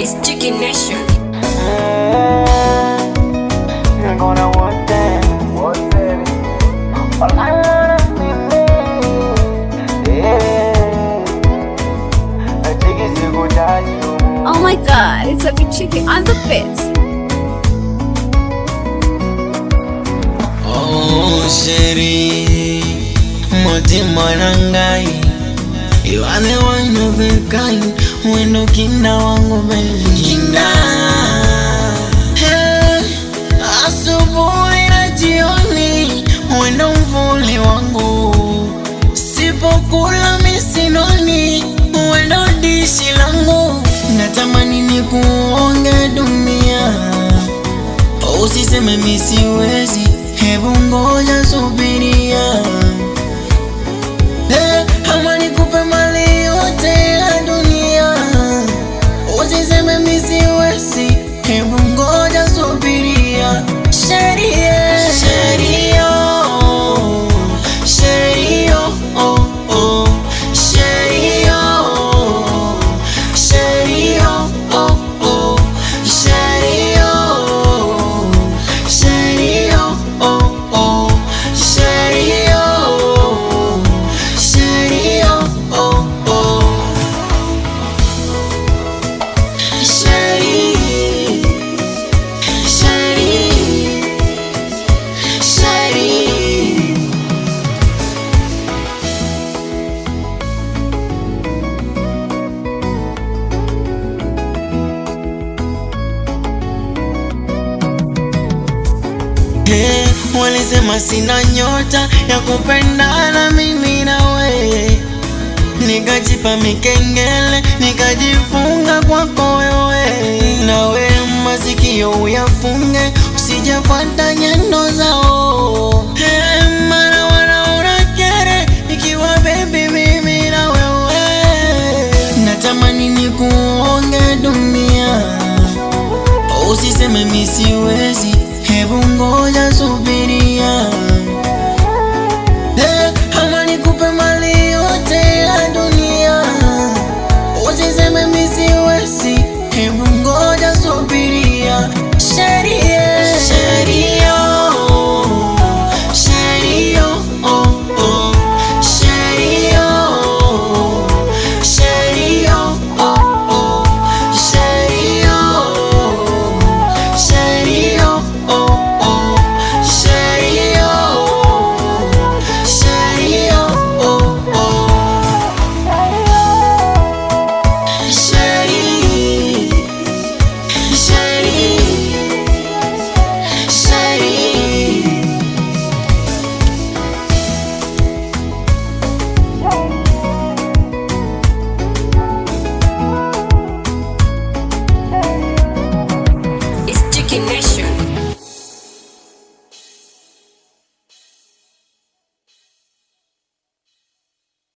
It's Chicken Nation. You're gonna want that. All I wanna be, yeah. I think it's a good idea. Oh my god, it's a big chicken on the pit. Oh, Sherry, Motima Nangai. You are the one of a kind. When no kinda wangu kinda. Hey, asubuhi na jioni, wendo mvuli wangu. Sipokula misinoni, wendo dishi langu. Natamani nikuonge dunia, usiseme mimi siwezi, hebu ngoja subiria. Ama nikupe mali yote ya dunia, usiseme mimi siwezi, hebu ngoja subiria. Sheria, sheria, sheria, oh oh, sheria, sheria, oh oh, sheria, sheria, oh oh, sheria. Walisema sina nyota ya kupendana mimi na wewe, nikajipa mikengele, nikajifunga kwako wewe. Nawe masikio uyafunge, usijafuata nyendo zao. Mara wanaona kere, ikiwa baby mimi na wewe. Natamani nikuonge dunia, usiseme mimi siwezi, hebu ngoja subiri.